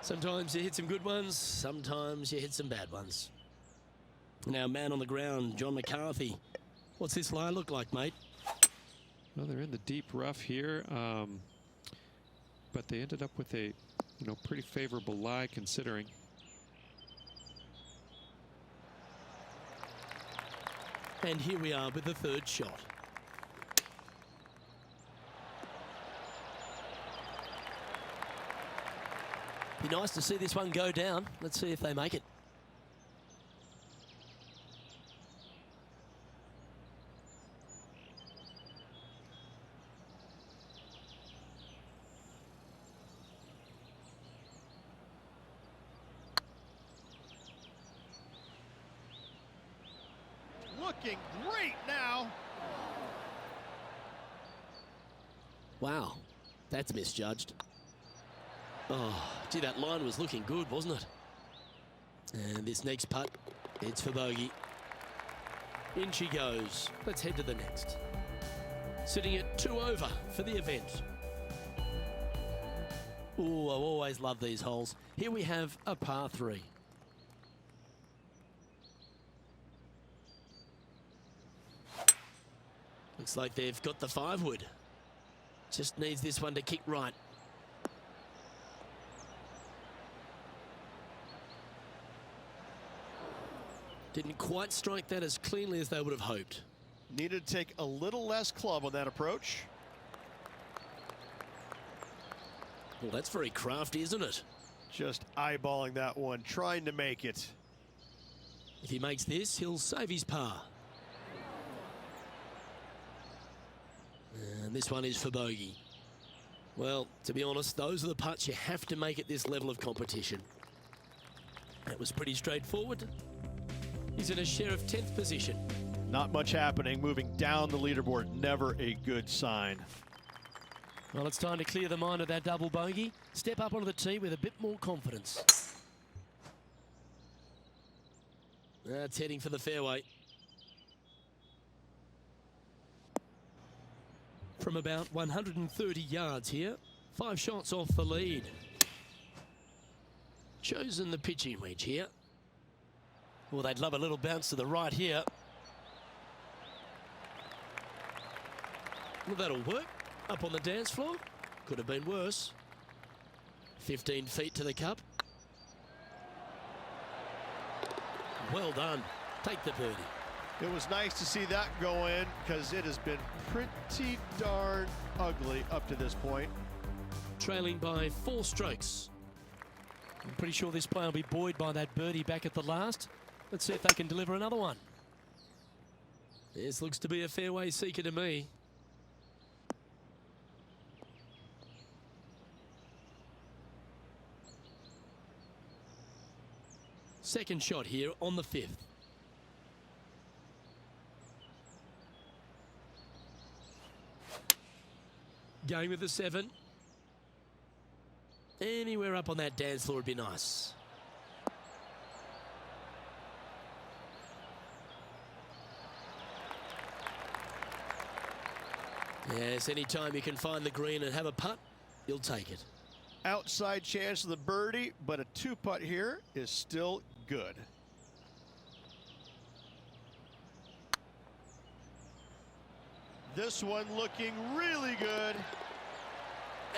Sometimes you hit some good ones, sometimes you hit some bad ones. Now, man on the ground, John McCarthy. What's this lie look like, mate? Well, they're in the deep rough here, but they ended up with a, pretty favorable lie considering. And here we are with the third shot. Be nice to see this one go down. Let's see if they make it. Looking great now. Wow, that's misjudged. Oh, gee, that line was looking good, wasn't it? And this next putt, it's for bogey. In she goes. Let's head to the next. Sitting at 2 over for the event. Oh, I always love these holes. Here we have a par 3. Looks like they've got the 5-wood. Just needs this one to kick right. Didn't quite strike that as cleanly as they would have hoped. Needed to take a little less club on that approach. Well, that's very crafty, isn't it? Just eyeballing that one, trying to make it. If he makes this, he'll save his par. And this one is for bogey. Well, to be honest, those are the putts you have to make at this level of competition. That was pretty straightforward. He's in a share of 10th position. Not much happening, moving down the leaderboard, never a good sign. Well, it's time to clear the mind of that double bogey. Step up onto the tee with a bit more confidence. That's heading for the fairway. From about 130 yards here, 5 shots off the lead. Chosen the pitching wedge here. Well, they'd love a little bounce to the right here. Well, that'll work. Up on the dance floor. Could have been worse. 15 feet to the cup. Well done. Take the birdie. It was nice to see that go in because it has been pretty darn ugly up to this point. Trailing by 4 strokes. I'm pretty sure this player will be buoyed by that birdie back at the last. Let's see if they can deliver another one. This looks to be a fairway seeker to me. Second shot here on the 5th. Going with the 7. Anywhere up on that dance floor would be nice. Yes, anytime you can find the green and have a putt, you'll take it. Outside chance of the birdie, but a 2-putt here is still good. This one looking really good.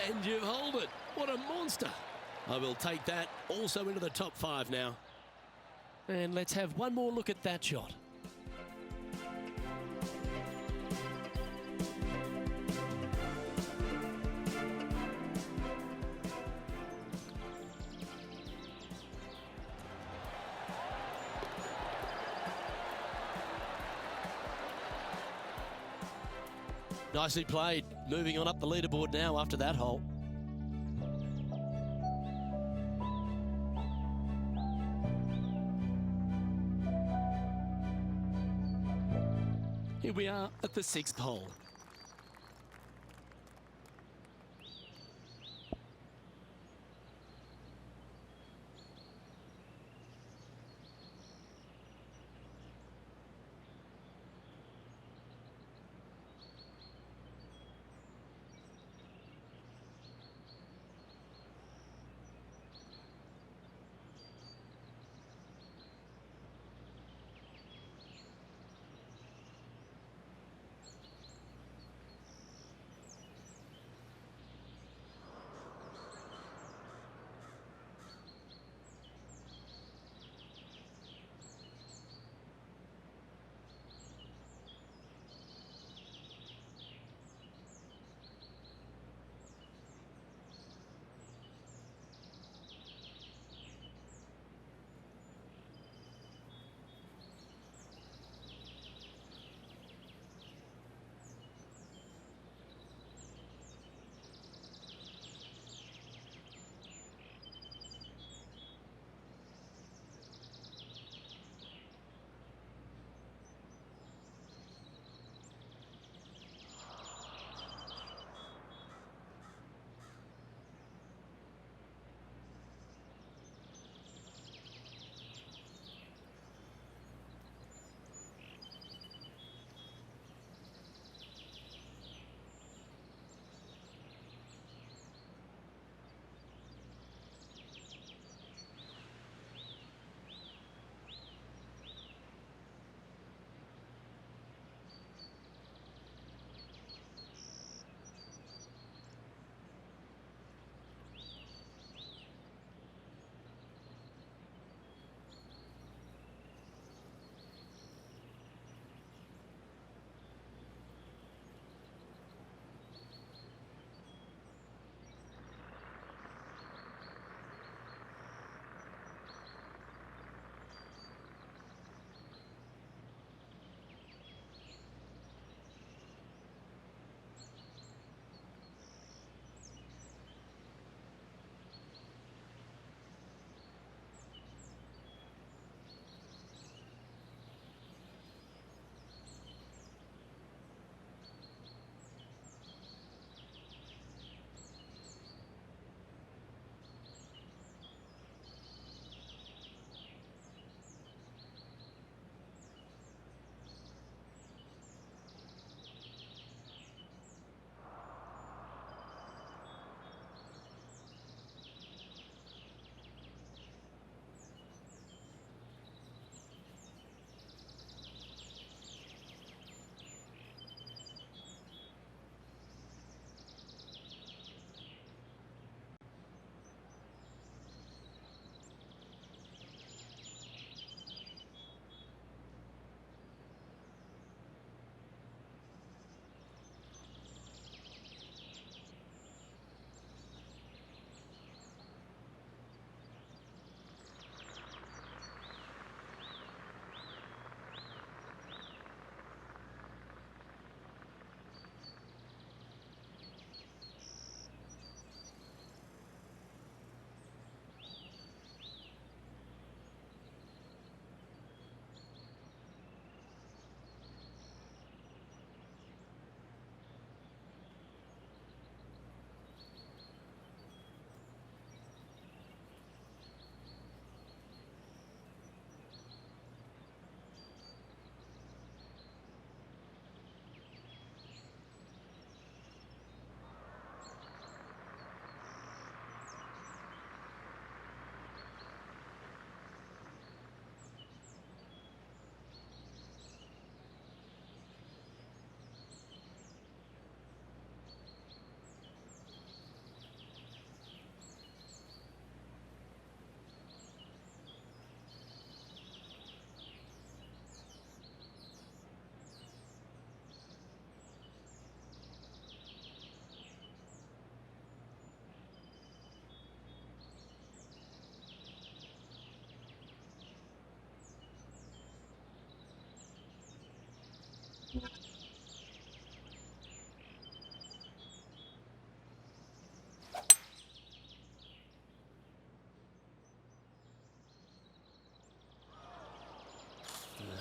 And you hold it. What a monster. I will take that also into the top 5 now. And let's have one more look at that shot. Nicely played. Moving on up the leaderboard now after that hole. Here we are at the 6th hole.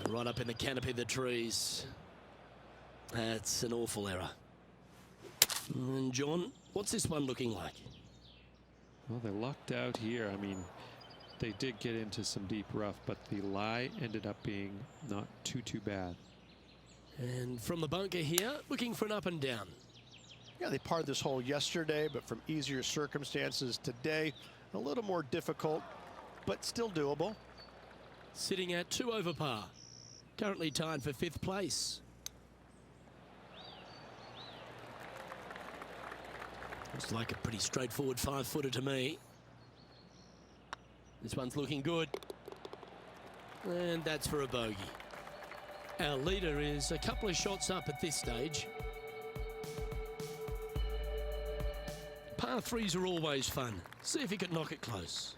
Right up in the canopy of the trees. That's an awful error. And John, what's this one looking like? Well, they lucked out here. I mean, they did get into some deep rough, but the lie ended up being not too bad. And from the bunker here, looking for an up and down. Yeah, they parred this hole yesterday, but from easier circumstances today, a little more difficult, but still doable. Sitting at 2 over par. Currently tied for 5th place. Looks like a pretty straightforward 5-footer to me. This one's looking good. And that's for a bogey. Our leader is a couple of shots up at this stage. Par 3s are always fun. See if he can knock it close.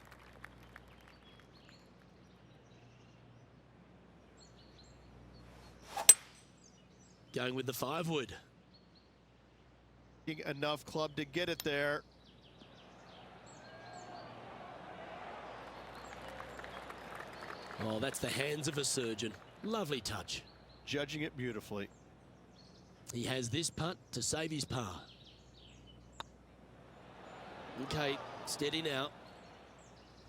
Going with the 5-wood. Enough club to get it there. Oh, that's the hands of a surgeon. Lovely touch. Judging it beautifully. He has this putt to save his par. Okay, steady now.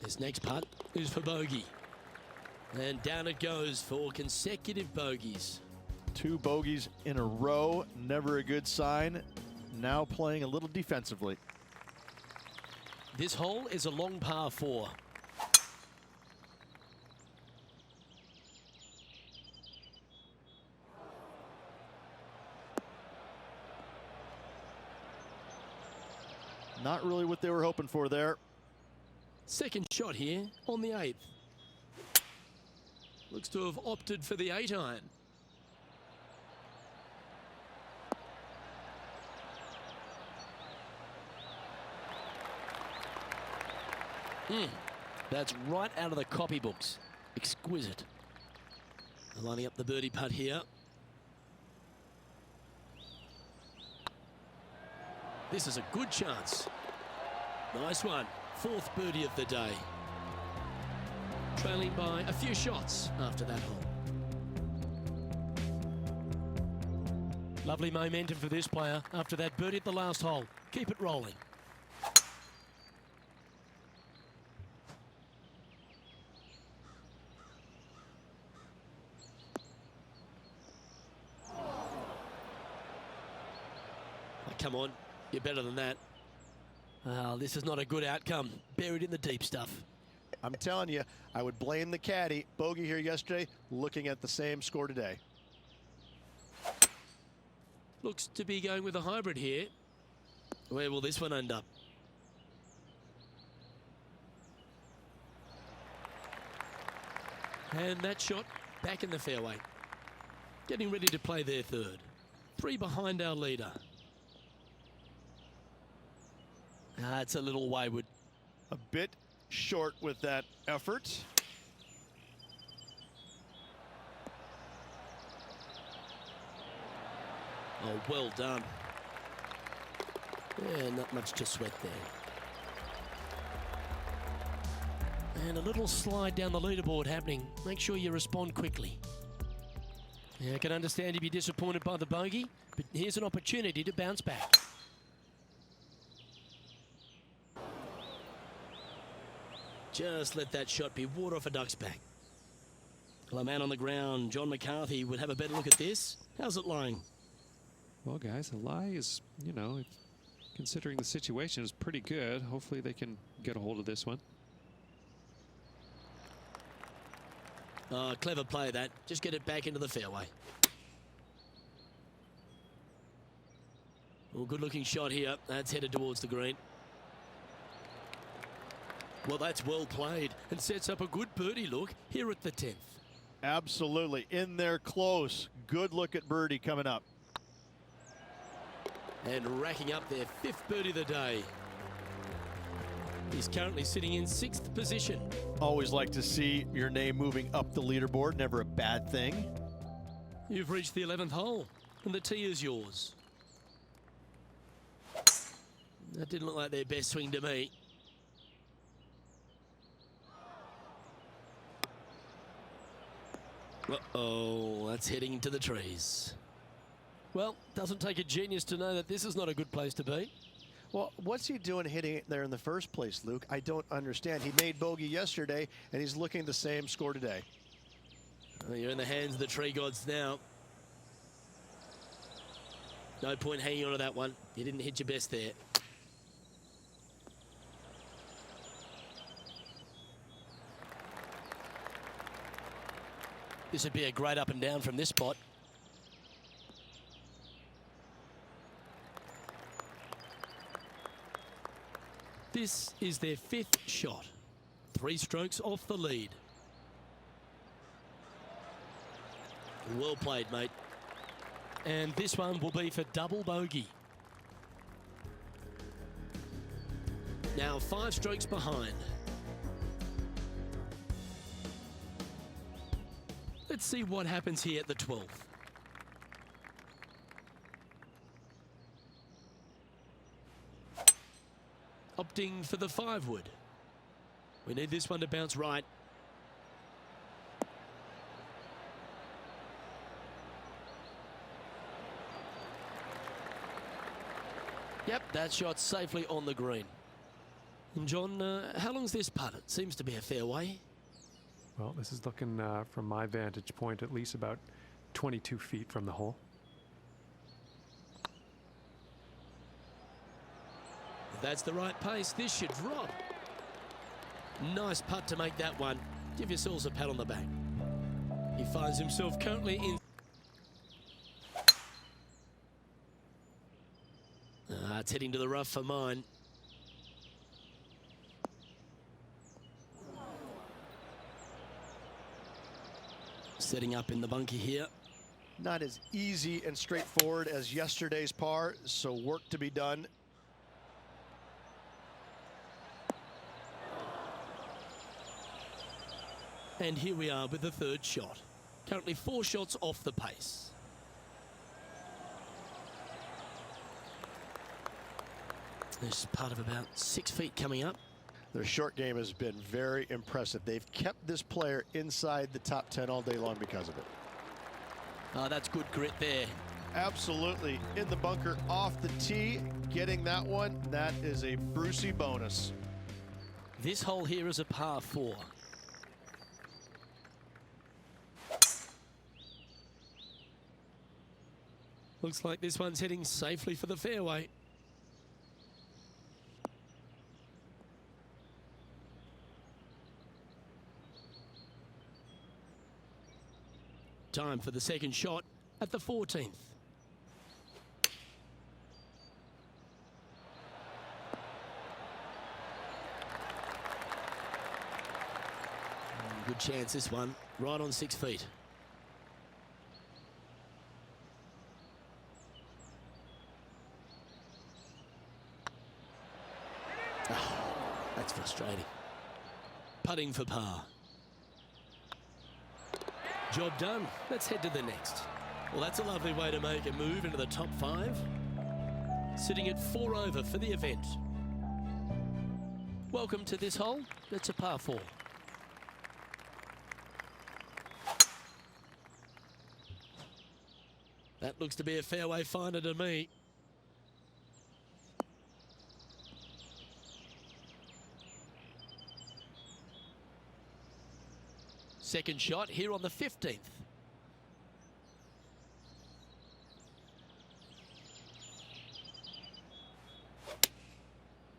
This next putt is for bogey. And down it goes for consecutive bogeys. 2 bogeys in a row, never a good sign. Now playing a little defensively. This hole is a long par 4. Not really what they were hoping for there. Second shot here on the 8th. Looks to have opted for the 8-iron. That's right out of the copybooks. Exquisite. Lining up the birdie putt here. This is a good chance. Nice one. 4th birdie of the day. Trailing by a few shots after that hole. Lovely momentum for this player after that birdie at the last hole. Keep it rolling. Come on, you're better than that. This is not a good outcome. Buried in the deep stuff. I'm telling you, I would blame the caddy. Bogey here yesterday, looking at the same score today. Looks to be going with a hybrid here. Where will this one end up? And that shot back in the fairway. Getting ready to play their 3rd. 3 behind our leader. It's a little wayward. A bit short with that effort. Oh, well done. Yeah, not much to sweat there. And a little slide down the leaderboard happening. Make sure you respond quickly. Yeah, I can understand you'd be disappointed by the bogey, but here's an opportunity to bounce back. Just let that shot be water off a duck's back. Well, a man on the ground, John McCarthy, would have a better look at this. How's it lying? Well, guys, the lie is, you know, considering the situation, is pretty good. Hopefully they can get a hold of this one. Clever play that. Just get it back into the fairway. Well, good looking shot here. That's headed towards the green. Well, that's well played and sets up a good birdie look here at the 10th. Absolutely. In there close. Good look at birdie coming up. And racking up their 5th birdie of the day. He's currently sitting in 6th position. Always like to see your name moving up the leaderboard. Never a bad thing. You've reached the 11th hole, and the tee is yours. That didn't look like their best swing to me. Uh-oh, that's heading into the trees. Well, doesn't take a genius to know that this is not a good place to be. Well, what's he doing hitting it there in the first place, Luke? I don't understand. He made bogey yesterday, and he's looking at the same score today. Well, you're in the hands of the tree gods now. No point hanging on to that one. You didn't hit your best there. This would be a great up and down from this spot. This is their 5th shot. 3 strokes off the lead. Well played, mate. And this one will be for double bogey. Now 5 strokes behind. Let's see what happens here at the 12th. Opting for the 5 wood. We need this one to bounce right. Yep, that shot safely on the green. And John, how long's this putt? It seems to be a fair way. Well, this is looking from my vantage point at least about 22 feet from the hole. If that's the right pace, this should drop. Nice putt to make that one. Give yourselves a pat on the back. He finds himself currently in... it's heading to the rough for mine. Setting up in the bunker here. Not as easy and straightforward as yesterday's par, so work to be done. And here we are with the 3rd shot. Currently 4 shots off the pace. This part of about 6 feet coming up. Their short game has been very impressive. They've kept this player inside the top 10 all day long because of it. Oh, that's good grit there. Absolutely. In the bunker, off the tee, getting that one. That is a Brucey bonus. This hole here is a par 4. Looks like this one's heading safely for the fairway. Time for the 2nd shot at the 14th. Good chance this one, right on 6 feet. Oh, that's frustrating. Putting for par. Job done. Let's head to the next. Well, that's a lovely way to make a move into the top 5. Sitting at 4 over for the event. Welcome to this hole. It's a par 4. That looks to be a fairway finder to me. Second shot here on the 15th.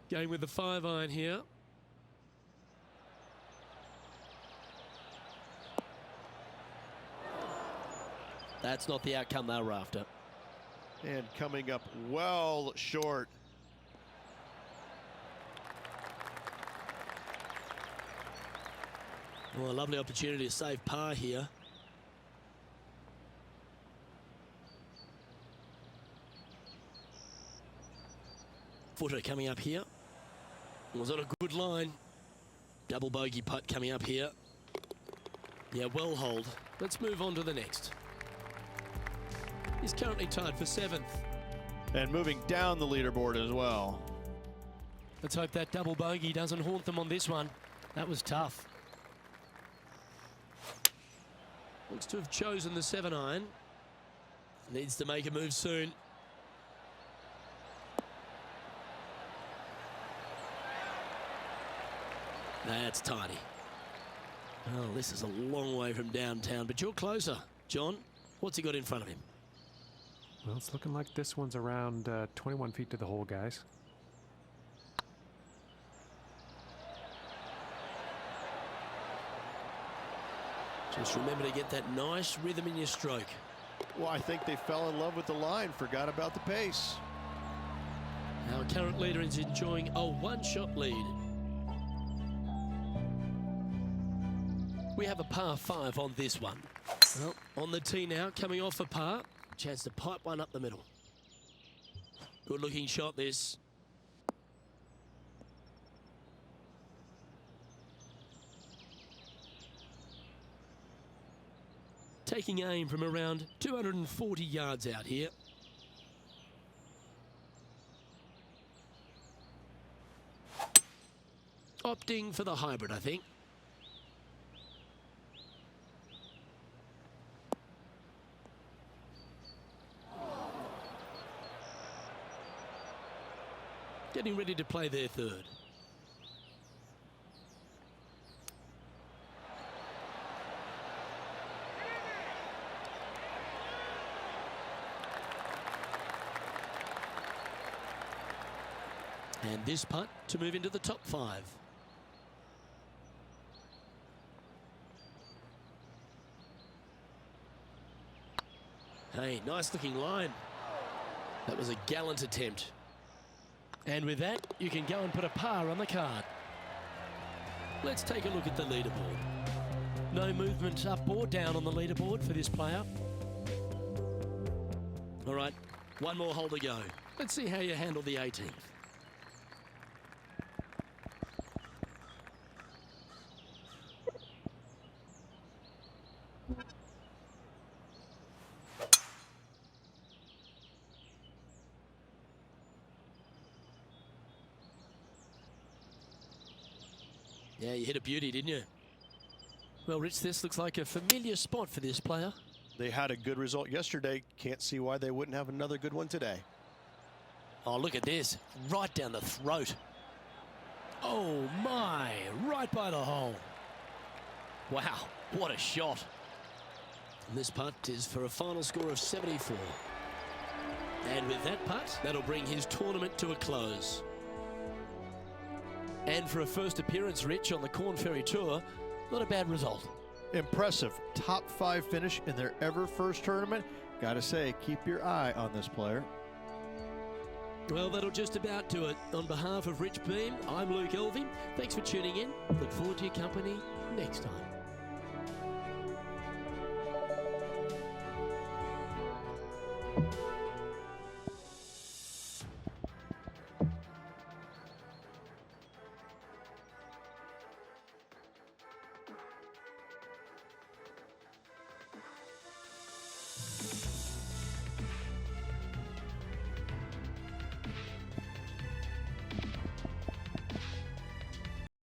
Going with the 5-iron here. That's not the outcome they were after. And coming up well short. Well, a lovely opportunity to save par here. Footer coming up here. Was on a good line. Double bogey putt coming up here. Yeah, well hold. Let's move on to the next. He's currently tied for 7th. And moving down the leaderboard as well. Let's hope that double bogey doesn't haunt them on this one. That was tough. Looks to have chosen the 7-iron. Needs to make a move soon. That's tidy. Well, this is a long way from downtown, but you're closer. John, what's he got in front of him? Well, it's looking like this one's around 21 feet to the hole, guys. Just remember to get that nice rhythm in your stroke. Well, I think they fell in love with the line, forgot about the pace. Our current leader is enjoying a one-shot lead. We have a par 5 on this one. Well, on the tee now, coming off a par. Chance to pipe one up the middle. Good looking shot this. Taking aim from around 240 yards out here. Opting for the hybrid, I think. Getting ready to play their 3rd. And this putt to move into the top 5. Hey, nice looking line. That was a gallant attempt. And with that, you can go and put a par on the card. Let's take a look at the leaderboard. No movement up or down on the leaderboard for this player. All right, one more hole to go. Let's see how you handle the 18th. Yeah, you hit a beauty, didn't you? Well, Rich, this looks like a familiar spot for this player. They had a good result yesterday. Can't see why they wouldn't have another good one today. Oh, look at this. Right down the throat. Oh, my. Right by the hole. Wow, what a shot. And this putt is for a final score of 74. And with that putt, that'll bring his tournament to a close. And for a first appearance, Rich, on the Corn Ferry Tour, not a bad result. Impressive. Top 5 finish in their ever first tournament. Gotta say, keep your eye on this player. Well, that'll just about do it. On behalf of Rich Beam, I'm Luke Elving. Thanks for tuning in. Look forward to your company next time.